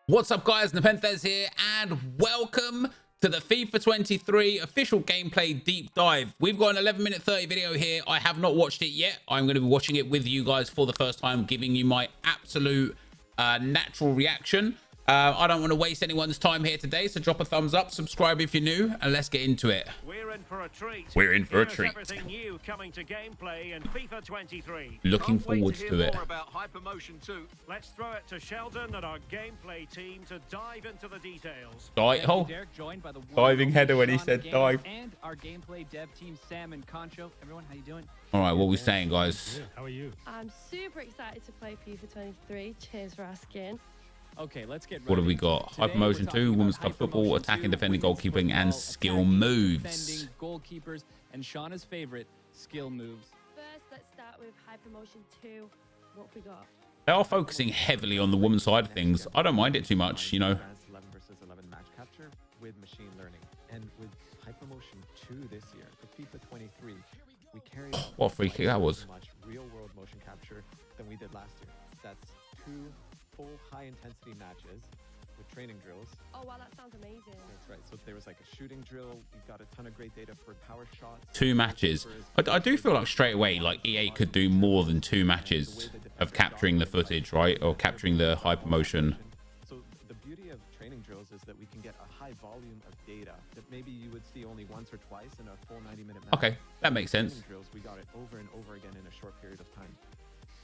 What's up, guys? NepentheZ here, and welcome to the FIFA 23 official gameplay deep dive. We've got an 11-minute 30 video here. I have not watched it yet. I'm going to be watching it with you guys for the first time, giving you my absolute natural reaction. I don't want to waste anyone's time here today, so drop a thumbs up, subscribe if you're new, and let's get into it. We're in for a treat. We're in for a treat. Everything new coming to gameplay in FIFA 23. Looking forward to it. More about Hypermotion 2. Let's throw it to Sheldon and our gameplay team to dive into the details. Diving header when he said dive. And our gameplay dev team, Sam and Concho. Everyone, how you doing? All right, what are we saying, guys? How are you? I'm super excited to play FIFA 23. Cheers for asking. Okay, let's get ready. What have we got? Hypermotion 2, Women's Club Football, attacking, defending, goalkeeping, and skill moves. Defending, goalkeepers, and Shauna's favorite, skill moves. First, let's start with Hypermotion 2. What have we got? They are focusing heavily on the women's side of things. I don't mind it too much, you know. 11 versus 11 match capture with machine learning. And with Hypermotion 2 this year, for FIFA 23, we carried What a free kick that was. much real-world motion capture than we did last year. That's 2 full high-intensity matches with training drills. Oh, wow, that sounds amazing. That's right. So there was like a shooting drill. We got a ton of great data for power shots. 2 matches. I do feel like straight away, like EA could do more than 2 matches of capturing the footage, right? Or capturing the Hypermotion. So the beauty of training drills is that we can get a high volume of data that maybe you would see only once or twice in a full 90-minute match. Okay, that makes sense. Training drills, we got it over and over again in a short period of time.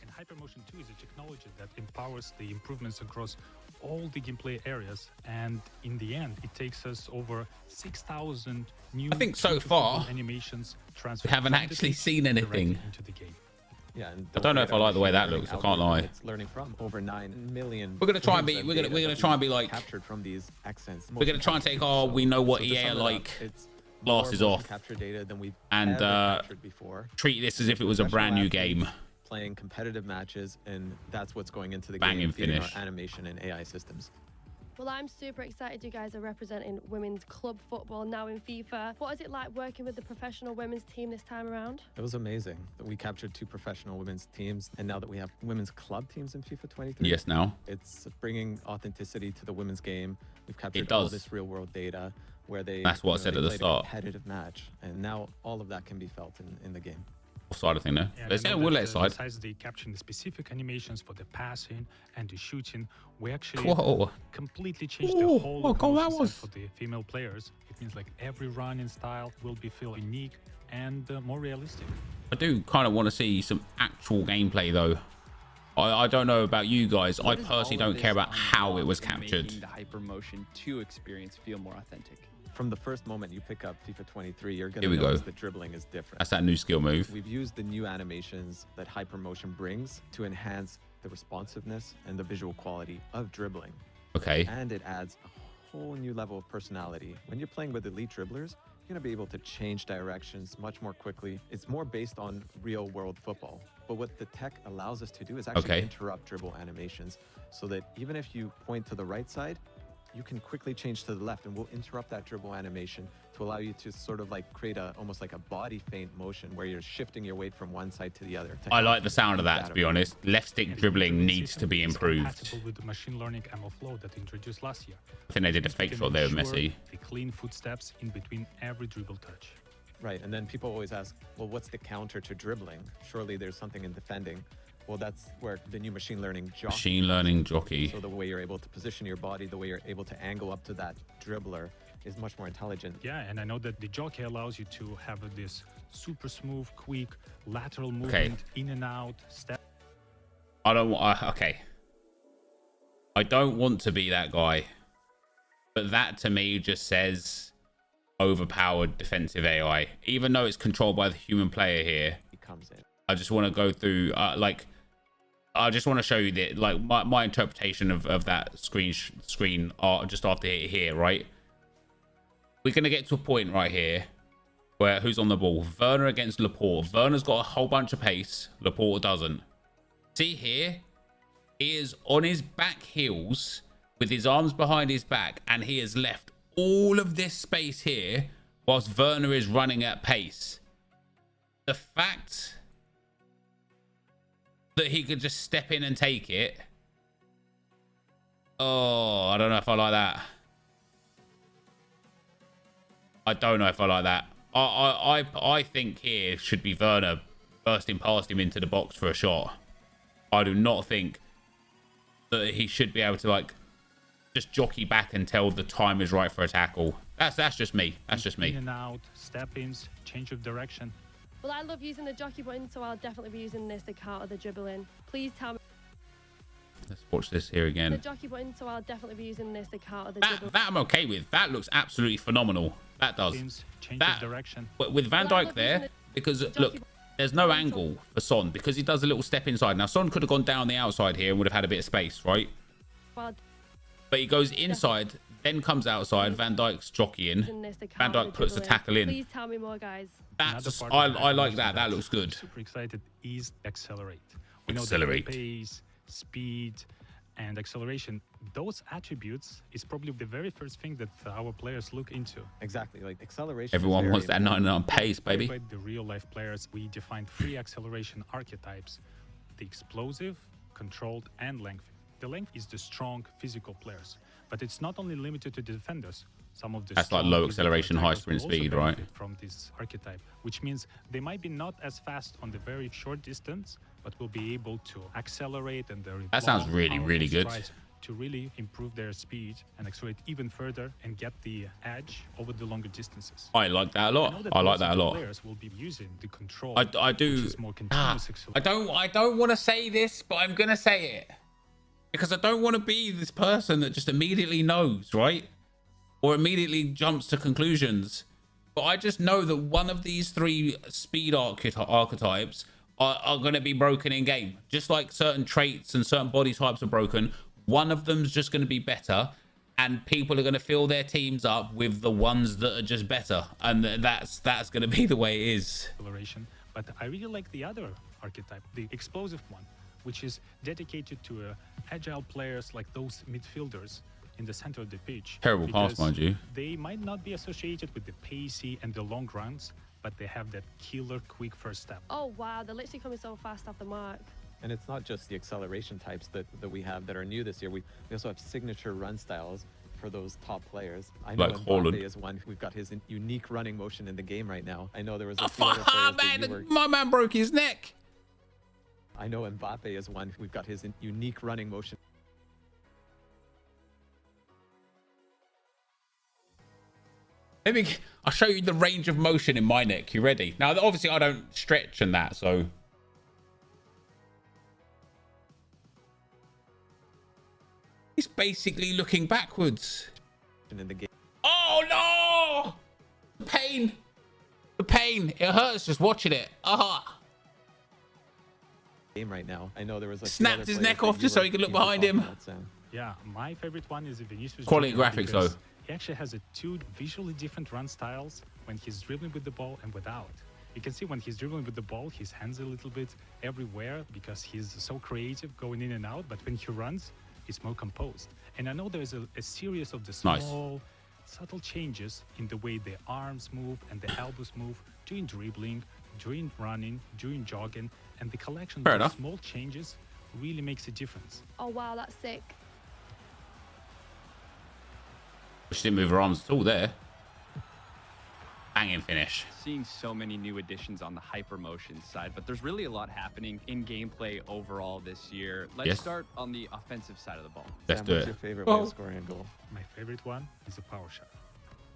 And Hypermotion 2 is a technology that empowers the improvements across all the gameplay areas, and in the end it takes us over 6,000 new I think so beautiful far animations we haven't actually seen anything. into the game. Yeah, and I don't know if I like the way that looks, I can't lie. It's learning from over 9 million. We're gonna try and be frames of we're gonna data that try and be we've like captured from these accents. we're gonna try and take our we know what So to EA are sum it up, like it's glasses more motion off capture data than we've and ever captured before. treat this as if it was a brand new game. Playing competitive matches, and that's what's going into the Bang game, and feeding finish. our animation and AI systems. Well, I'm super excited you guys are representing women's club football now in FIFA. What is it like working with the professional women's team this time around? It was amazing that we captured 2 professional women's teams, and now that we have women's club teams in FIFA 23, Yes, now. it's bringing authenticity to the women's game. We've captured It all does. this real-world data where they That's what I said they at the played start. a competitive match, and now all of that can be felt in the game. Side of thing there. And Let's I know we'll that, let it slide. besides the capturing the specific animations for the passing and the shooting, we actually Whoa. completely changed the Ooh, whole what goal that locomotion was. set for the female players. It means like every running style will be feel unique and more realistic. I do kind of want to see some actual gameplay though. I don't know about you guys. I personally don't care about how it was captured. Making the Hypermotion 2 experience feel more authentic. From the first moment you pick up FIFA 23, you're going Here we to go. notice the dribbling is different. That's that new skill move. We've used the new animations that Hypermotion brings to enhance the responsiveness and the visual quality of dribbling. Okay. And it adds a whole new level of personality. When you're playing with elite dribblers, you're going to be able to change directions much more quickly. It's more based on real world football. But what the tech allows us to do is actually interrupt dribble animations, so that even if you point to the right side, you can quickly change to the left, and we'll interrupt that dribble animation to allow you to sort of like create almost like a body feint motion where you're shifting your weight from one side to the other. I like the sound of that, to be honest. Left stick And dribbling the needs to be system is improved. compatible with the machine learning ML flow that introduced last year. I think they did a We fake can shot there with ensure Messi. the clean footsteps in between every dribble touch. Right, and then people always ask, well, what's the counter to dribbling? Surely there's something in defending. Well, that's where the new machine learning jockey. Machine learning jockey. So the way you're able to position your body, the way you're able to angle up to that dribbler is much more intelligent. Yeah, and I know that the jockey allows you to have this super smooth, quick lateral movement in and out, step. I don't want. Okay. I don't want to be that guy, but that to me just says overpowered defensive AI. Even though it's controlled by the human player here, He comes in. I just want to go through I just want to show you that like my interpretation of that screen art just after here, right? We're gonna get to a point right here where who's on the ball? Werner against Laporte. Werner's got a whole bunch of pace. Laporte doesn't. See here, he is on his back heels with his arms behind his back, and he has left all of this space here whilst Werner is running at pace. The fact that he could just step in and take it. Oh, I don't know if I like that. I don't know if I like that. I think here should be Werner bursting past him into the box for a shot. I do not think that he should be able to like just jockey back until the time is right for a tackle. That's just me. That's just me. In and out, step-ins, change of direction. Well, I love using the jockey button, so I'll definitely be using this to counter the dribbling. Please tell me. Let's watch this here The again. jockey button, so I'll definitely be using this to counter the dribbling. That I'm okay with. That looks absolutely phenomenal. That does. Change That of direction. with Van Well, I Dijk love there, using because the look, jockey there's no angle for Son because he does a little step inside. Now Son could have gone down the outside here and would have had a bit of space, right? Well, But he goes inside, then comes outside. Van Dijk's jockeying. using this to Van counter Dijk puts the dribbling. tackle in. Please tell me more, guys. That's Another part of I like Hypermotion that. That looks good. Super excited is accelerate. We know Accelerate. that pace, speed, and acceleration, those attributes is probably the very first thing that our players look into. Exactly, like acceleration. Everyone is wants very that important. 99 pace, baby. By the real life players, we defined 3 acceleration archetypes: the explosive, controlled, and length. The length is the strong physical players, but it's not only limited to defenders. Some of the That's like strong low physical acceleration, high attackers sprint will also speed, right? benefit from this archetype, which means they might be not as fast on the very short distance, but will be able to accelerate and their That sounds long, really, powerful really good. strides to really improve their speed and accelerate even further and get the edge over the longer distances. I like that a lot. know that I like most that a of the lot. Players will be using the control. I do. Which is more continuous acceleration. I don't want to say this, but I'm gonna say it because I don't want to be this person that just immediately knows, right? Or immediately jumps to conclusions. But I just know that one of these 3 speed archetypes are going to be broken in game. Just like certain traits and certain body types are broken, one of them's just going to be better. And people are going to fill their teams up with the ones that are just better. And that's going to be the way it is. Acceleration. But I really like the other archetype, the explosive one, which is dedicated to agile players like those midfielders in the center of the pitch. Terrible pass, because mind you. They might not be associated with the pacey and the long runs, but they have that killer quick first step. Oh, wow. They're literally coming so fast off the mark. And it's not just the acceleration types that we have that are new this year. We also have signature run styles for those top players. I know Like Mbappe Haaland. is one. We've got his unique running motion in the game right now. I know there was a few other players that you were... My man broke his neck. I know Mbappe is one. We've got his unique running motion. I'll show you the range of motion in my neck. You ready? Now, obviously, I don't stretch and that, so... He's basically looking backwards. In the game. Oh, no! The pain. The pain. It hurts just watching it. Ah. Game right now. I know there was a few Snapped other his players neck that off you just so were he could look keen to behind talk him. about, Sam. Yeah, my favorite one is Vinicius Quality Junior graphics, because though. He actually has 2 visually different run styles when he's dribbling with the ball and without. You can see when he's dribbling with the ball, his hands a little bit everywhere because he's so creative going in and out. But when he runs, he's more composed. And I know there's a series of the small, subtle changes in the way the arms move and the elbows move during dribbling, during running, during jogging. And the collection Fair of enough. small changes really makes a difference. Oh, wow. That's sick. She didn't move her arms at all there. Banging finish. Seeing so many new additions on the Hypermotion side, but there's really a lot happening in gameplay overall this year. Let's Yes. start on the offensive side of the ball. Let's Sam, do what's it. your favorite way of scoring a goal? My favorite one is a power shot.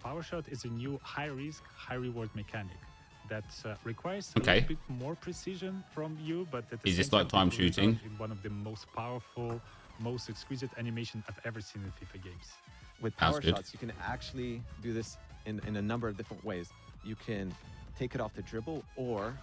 Power shot is a new high-risk, high-reward mechanic that requires a Okay. little bit more precision from you, but at the Is same this like time it will result shooting? in one of the most powerful, most exquisite animation I've ever seen in FIFA games. With Sounds power good. shots, you can actually do this in a number of different ways. You can take it off the dribble, or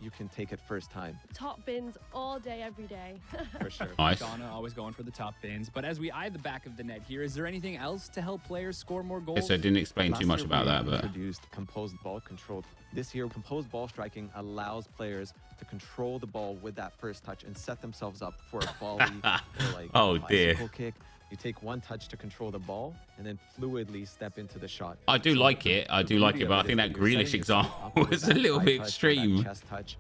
you can take it first time, Top bins all day, every day. for sure. Nice. Shauna always going for the top bins, but as we eye the back of the net here, is there anything else to help players score more goals? Okay, so I didn't explain Last too much year about we that, but... introduced composed ball control. This year, composed ball striking allows players to control the ball with that first touch and set themselves up for a volley or like Oh, a dear. bicycle kick. You take one touch to control the ball and then fluidly step into the shot. I do like it. I do like it, but I think that Grealish example was a little bit extreme. Chest touch.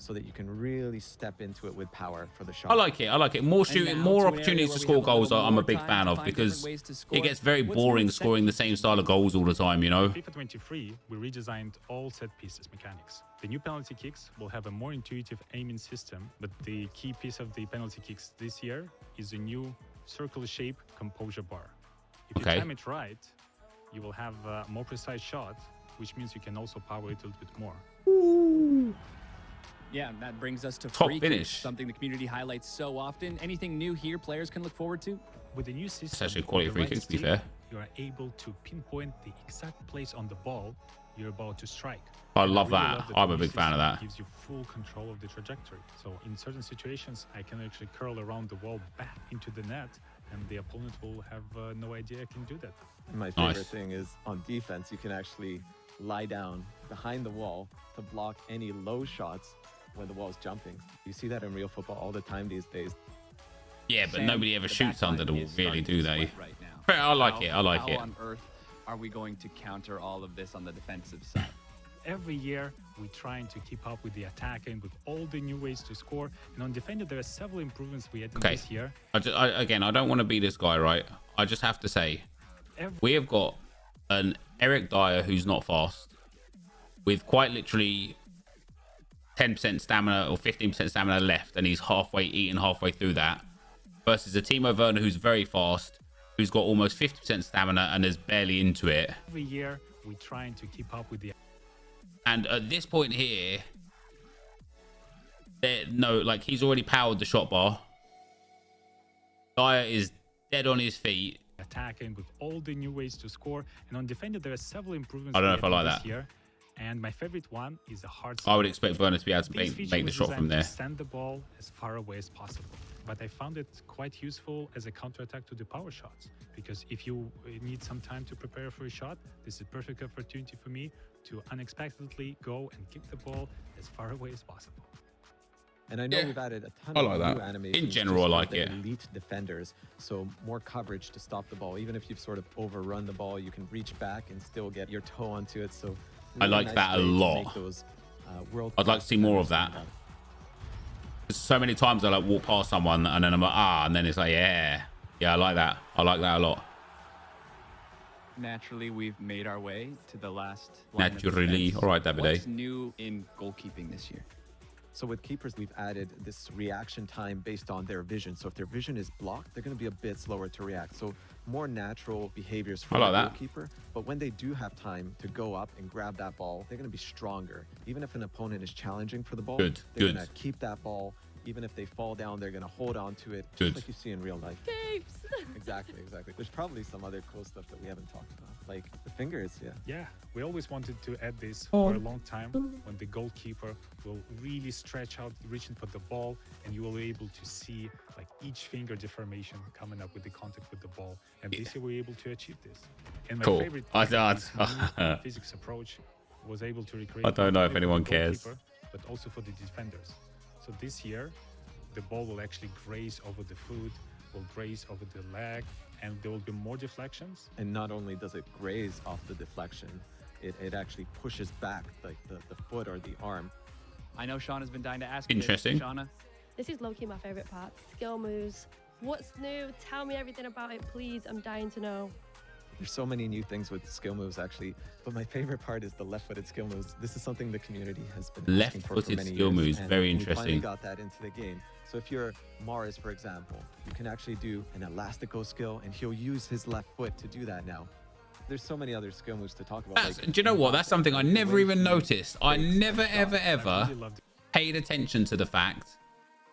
so that you can really step into it with power for the shot. I like it. I like it. More shooting, more opportunities to score goals. I'm a big fan of, because it gets very boring scoring the same style of goals all the time, you know. FIFA 23, we redesigned all set pieces mechanics. The new penalty kicks will have a more intuitive aiming system, but the key piece of the penalty kicks this year is a new circle shape composure bar. If you time it right, you will have a more precise shot, which means you can also power it a little bit more. Ooh. Yeah, and that brings us to Top free finish. kicks, something the community highlights so often. Anything new here players can look forward to? With the new system, It's actually quality free kicks, to be fair. You are able to pinpoint the exact place on the ball you're about to strike. I love that. I'm a big fan of that. It gives you full control of the trajectory. So in certain situations, I can actually curl around the wall back into the net, and the opponent will have no idea I can do that. My favorite thing is on defense, you can actually lie down behind the wall to block any low shots when the wall's jumping. You see that in real football all the time these days. Yeah, but Sam, nobody ever the shoots back under the line wall, is really, starting do to they? sweat right now. I like it. I like How it. on earth are we going to counter all of this on the defensive side? Every year, we're trying to keep up with the attack and with all the new ways to score. And on defender, there are several improvements we had this year. Again, I don't want to be this guy, right? I just have to say, we have got an Eric Dyer who's not fast, with quite literally 10% stamina or 15% stamina left, and he's eaten halfway through that, versus a Timo Werner who's very fast, who's got almost 50% stamina and is barely into it. Every year, we're trying to keep up with the... And at this point here, he's already powered the shot bar. Dyer is dead on his feet. Attacking with all the new ways to score. And on defender, there are several improvements I don't know if I like that. Year. And my favorite one is a hard... I would expect Werner to be able to make the shot from there. Send the ball as far away as possible. But I found it quite useful as a counterattack to the power shots, because if you need some time to prepare for a shot, this is a perfect opportunity for me to unexpectedly go and kick the ball as far away as possible. And I know we've added a ton of new animations. In general, I like it. Elite defenders, so more coverage to stop the ball. Even if you've sort of overrun the ball, you can reach back and still get your toe onto it. So really I like nice that a way to lot. make those, I'd like to see more of that. So many times I walk past someone and then I'm like, and then it's like, yeah, I like that. I like that a lot. Naturally, we've made our way to the last line of Naturally. defense. All right, Davide. What's new in goalkeeping this year? So with keepers, we've added this reaction time based on their vision. So if their vision is blocked, they're going to be a bit slower to react. So more natural behaviors for the goalkeeper. But when they do have time to go up and grab that ball, they're going to be stronger. Even if an opponent is challenging for the ball, they're going to keep that ball. Even if they fall down, they're going to hold on to it, just like you see in real life. Capes. Exactly. There's probably some other cool stuff that we haven't talked about, like the fingers. Yeah, we always wanted to add this for a long time, when the goalkeeper will really stretch out, reaching for the ball, and you will be able to see like each finger deformation coming up with the contact with the ball. And this year we were able to achieve this. And my favorite physics approach was able to recreate. I don't know if anyone cares, but also for the defenders. So this year, the ball will actually graze over the foot, will graze over the leg, and there will be more deflections. And not only does it graze off the deflection, it actually pushes back like the foot or the arm. I know Sean has been dying to ask you. Interesting. Shauna? This is low-key my favorite part. Skill moves. What's new? Tell me everything about it, please. I'm dying to know. There's so many new things with skill moves, actually. But my favorite part is the left-footed skill moves. This is something the community has been asking for many years. Left-footed skill moves, very interesting. We finally got that into the game. So if you're Mars, for example, you can actually do an elastico skill, and he'll use his left foot to do that now. There's so many other skill moves to talk about. Do you know what? That's something I never even noticed. I never, ever paid attention to the fact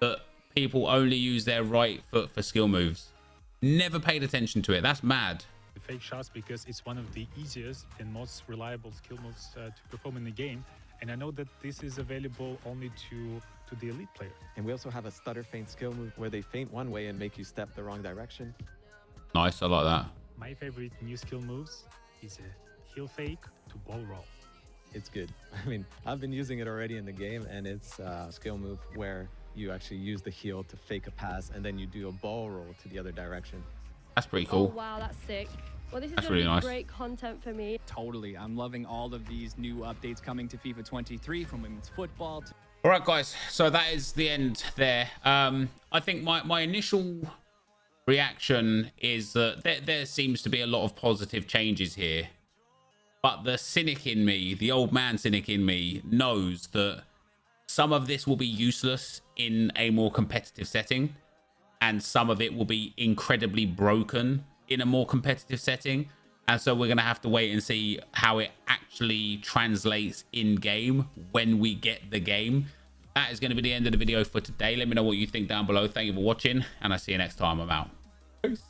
that people only use their right foot for skill moves. Never paid attention to it. That's mad. Fake shots, because it's one of the easiest and most reliable skill moves to perform in the game. And I know that this is available only to the elite player. And we also have a stutter feint skill move where they feint one way and make you step the wrong direction. Nice, I like that. My favorite new skill moves is a heel fake to ball roll. It's good. I mean, I've been using it already in the game, and it's a skill move where you actually use the heel to fake a pass, and then you do a ball roll to the other direction. That's pretty cool. Oh, wow, that's sick. Well, this is That's really really nice. Great content for me. Totally. I'm loving all of these new updates coming to FIFA 23, from women's football to All right, guys. So that is the end there. I think my initial reaction is that there seems to be a lot of positive changes here. But the cynic in me, the old man cynic in me, knows that some of this will be useless in a more competitive setting, and some of it will be incredibly broken in a more competitive setting. And so we're going to have to wait and see how it actually translates in game when we get the game. That is going to be the end of the video for today. Let me know what you think down below. Thank you for watching, and I'll see you next time. I'm out. Peace.